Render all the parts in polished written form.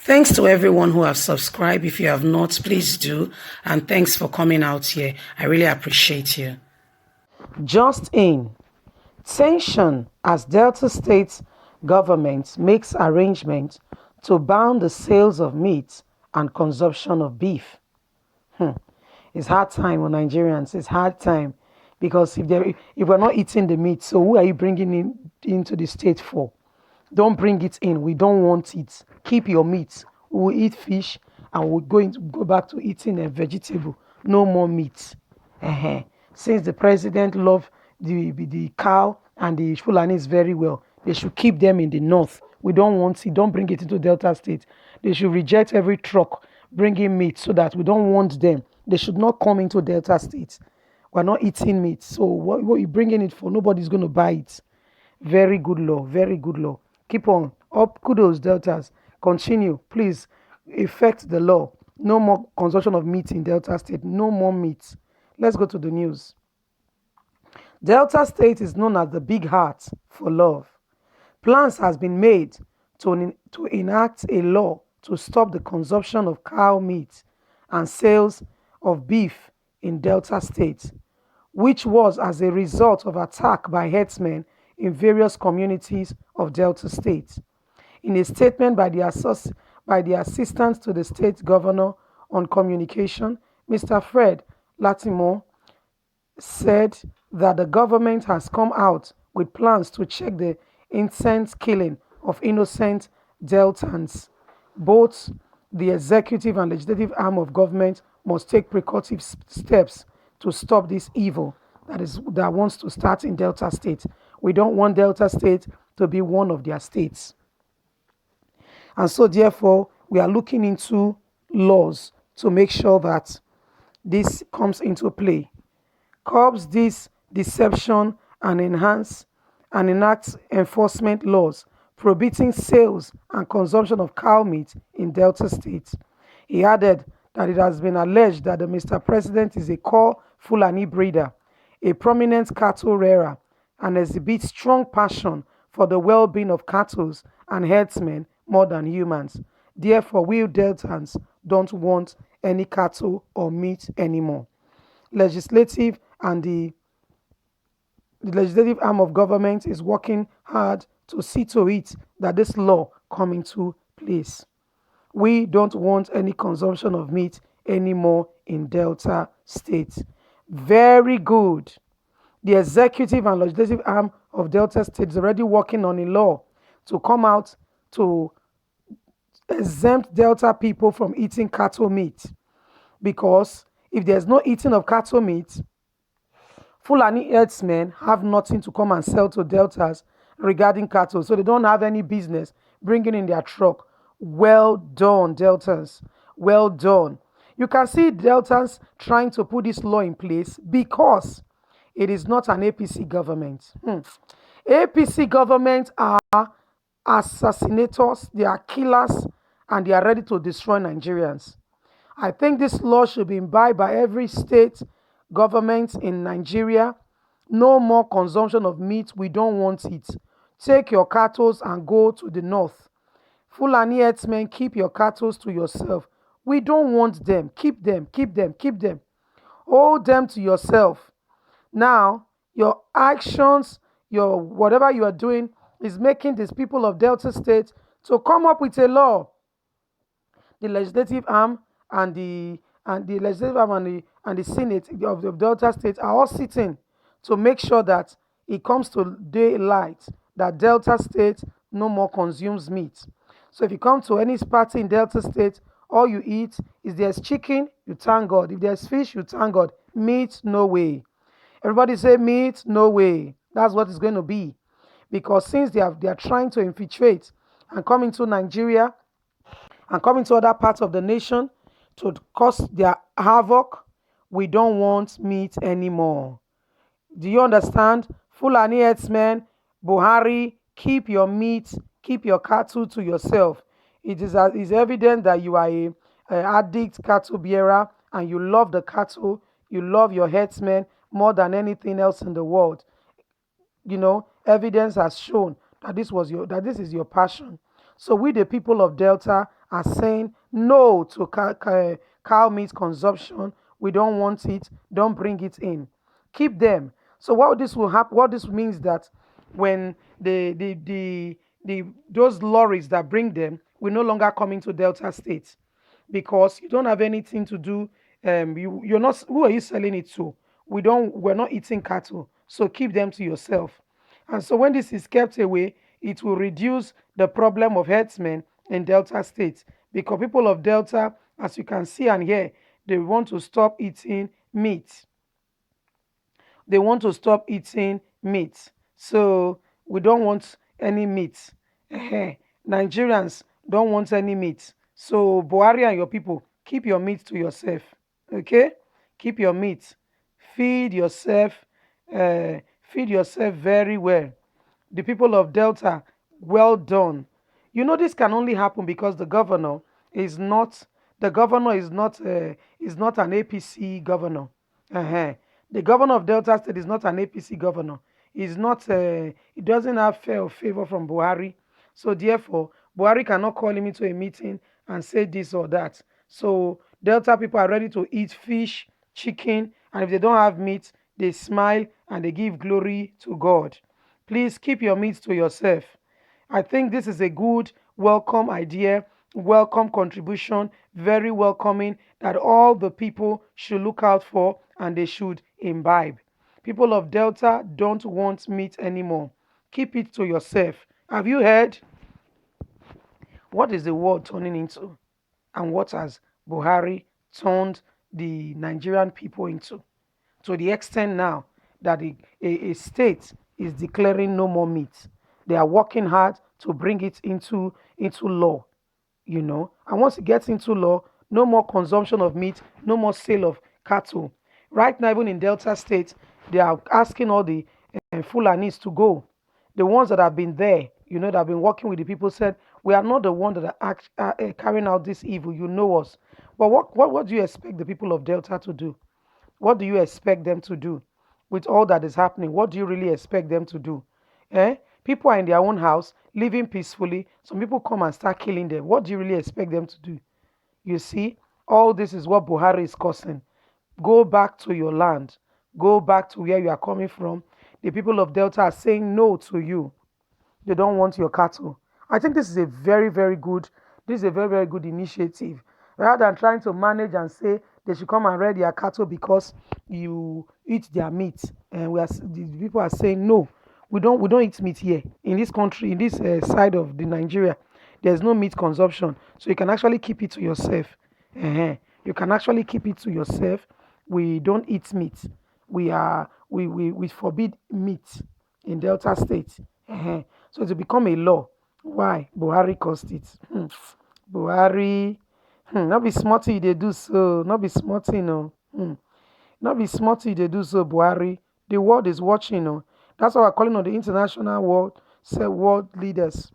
Thanks to everyone who have subscribed. If you have not, please do. And thanks for coming out here. I really appreciate you. Just in, tension as Delta State government makes arrangements to ban the sales of meat and consumption of beef. It's hard time on Nigerians. It's hard time because if we're not eating the meat, so who are you bringing into the state for? Don't bring it in. We don't want it. Keep your meat. We'll eat fish and we're going to go back to eating a vegetable. No more meat. Since the president loved the cow and the Fulanis very well, they should keep them in the north. We don't want it. Don't bring it into Delta State. They should reject every truck bringing meat so that we don't want them. They should not come into Delta State. We're not eating meat. So what are you bringing it for? Nobody's going to buy it. Very good law. Very good law. Keep on. Up, kudos, Deltas. Continue. Please effect the law. No more consumption of meat in Delta State. No more meat. Let's go to the news. Delta State is known as the big heart for love. Plans has been made to enact a law to stop the consumption of cow meat and sales of beef in Delta State, which was as a result of attack by herdsmen in various communities of Delta State. In a statement by the Assistant to the State Governor on Communication, Mr. Fred Latimore said that the government has come out with plans to check the insane killing of innocent Deltans. Both the executive and legislative arm of government must take precautive steps to stop this evil that wants to start in Delta State. We don't want Delta State to be one of their states. And so therefore, we are looking into laws to make sure that this comes into play. Curbs this deception and enact enforcement laws prohibiting sales and consumption of cow meat in Delta State. He added that it has been alleged that the Mr. President is a core Fulani breeder, a prominent cattle rearer, and exhibits strong passion for the well-being of cattle and herdsmen more than humans. Therefore, we Deltans don't want any cattle or meat anymore. Legislative and the legislative arm of government is working hard to see to it that this law come into place. We don't want any consumption of meat anymore in Delta State. Very good. The executive and legislative arm of Delta State is already working on a law to come out to exempt Delta people from eating cattle meat. Because if there's no eating of cattle meat, Fulani herdsmen have nothing to come and sell to Deltas regarding cattle. So they don't have any business bringing in their truck. Well done, Deltas. Well done. You can see Deltas trying to put this law in place because it is not an APC government. APC government are assassinators, they are killers, and they are ready to destroy Nigerians. I think this law should be imbibed by every state government in Nigeria. No more consumption of meat. We don't want it. Take your cattle and go to the north. Fulani herdsmen, keep your cattle to yourself. We don't want them. Keep them, keep them, keep them. Hold them to yourself. Now, your actions, your whatever you are doing is making these people of Delta State to come up with a law. The legislative arm and the legislative arm and the Senate of the Delta State are all sitting to make sure that it comes to daylight that Delta State no more consumes meat. So if you come to any party in Delta State, all you eat is there's chicken, you thank God. If there's fish, you thank God. Meat, no way. Everybody say meat, no way. That's what it's going to be. Because since they are trying to infiltrate and come into Nigeria and come into other parts of the nation to cause their havoc, we don't want meat anymore. Do you understand? Fulani herdsmen, Buhari, keep your meat, keep your cattle to yourself. It is evident that you are a addict cattle bearer and you love the cattle, you love your herdsmen more than anything else in the world. You know, evidence has shown that this is your passion. So we, the people of Delta, are saying no to cow meat consumption. We don't want it. Don't bring it in. Keep them. So what this will happen? What this means that when the those lorries that bring them will no longer come into Delta State because you don't have anything to do. You're not. Who are you selling it to? We're not eating cattle. So keep them to yourself. And so when this is kept away, it will reduce the problem of herdsmen in Delta State because people of Delta, as you can see and hear, they want to stop eating meat. They want to stop eating meat. So we don't want any meat. Ehen. Nigerians don't want any meat. So Buhari and your people, keep your meat to yourself. Okay? Keep your meat. Feed yourself. Feed yourself very well. The people of Delta, well done. You know this can only happen because is not the governor is not an APC governor. Uh-huh. The governor of Delta State is not an APC governor. He's not. He doesn't have fair or favor from Buhari. So therefore, Buhari cannot call him into a meeting and say this or that. So Delta people are ready to eat fish, chicken, and if they don't have meat, they smile and they give glory to God. Please keep your meat to yourself. I think this is a good, welcome idea, welcome contribution, very welcoming that all the people should look out for and they should imbibe. People of Delta don't want meat anymore. Keep it to yourself. Have you heard what is the world turning into and what has Buhari turned the Nigerian people into? To the extent now that a state is declaring no more meat. They are working hard to bring it into law, And once it gets into law, no more consumption of meat, no more sale of cattle. Right now, even in Delta State, they are asking all the Fulanis to go. The ones that have been there, that have been working with the people said, we are not the ones that are carrying out this evil. You know us. But what do you expect the people of Delta to do? What do you expect them to do with all that is happening? What do you really expect them to do? Eh? People are in their own house, living peacefully. Some people come and start killing them. What do you really expect them to do? You see, all this is what Buhari is causing. Go back to your land. Go back to where you are coming from. The people of Delta are saying no to you. They don't want your cattle. I think this is a very, very good, this is a very, very good initiative. Rather than trying to manage and say they should come and rear their cattle because you eat their meat, and the people are saying no, we don't eat meat here in this country, in this side of the Nigeria. There's no meat consumption, so you can actually keep it to yourself. You can actually keep it to yourself. We don't eat meat. We forbid meat in Delta State. So it will become a law. Why? Buhari caused it. Buhari, not be smarty they do so. Not be smarty, no. Not be smarty they do so, Buhari. The world is watching, no. That's why we're calling on the international world, say world leaders.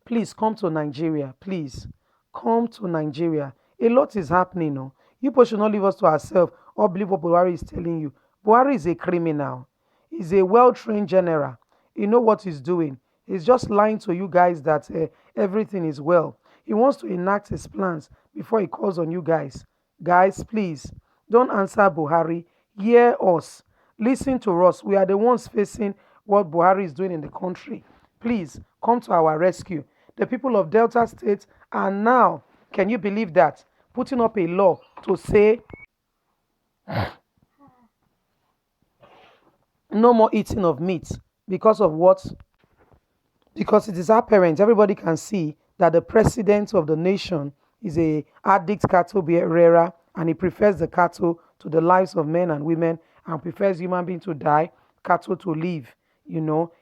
Please come to Nigeria. Please come to Nigeria. A lot is happening. No? You people should not leave us to ourselves or believe what Buhari is telling you. Buhari is a criminal. He's a well-trained general. He knows what he's doing. He's just lying to you guys that everything is well. He wants to enact his plans before he calls on you guys. Guys, please don't answer Buhari. Hear us. Listen to us. We are the ones facing what Buhari is doing in the country. Please come to our rescue. The people of Delta State are now, can you believe that, putting up a law to say no more eating of meat because of what? Because it is apparent, everybody can see that the president of the nation is a addict cattle bearer and he prefers the cattle to the lives of men and women and prefers human beings to die, cattle to live.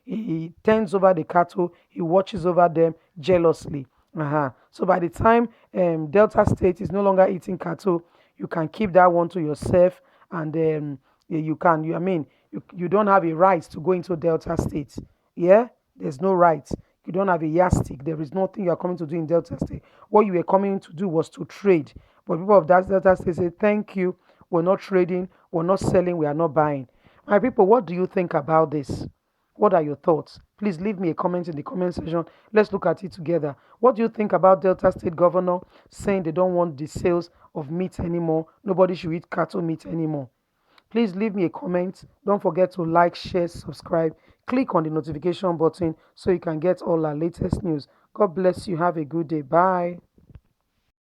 He tends over the cattle, he watches over them jealously. So by the time Delta State is no longer eating cattle, you can keep that one to yourself, and you don't have a right to go into Delta State. Yeah, there's no right. You don't have a yardstick. There is nothing you are coming to do in Delta State. What you were coming to do was to trade. But people of that Delta State say, thank you. We're not trading. We're not selling. We are not buying. My people, what do you think about this? What are your thoughts? Please leave me a comment in the comment section. Let's look at it together. What do you think about Delta State Governor saying they don't want the sales of meat anymore? Nobody should eat cattle meat anymore. Please leave me a comment. Don't forget to like, share, subscribe. Click on the notification button so you can get all our latest news. God bless you. Have a good day. Bye.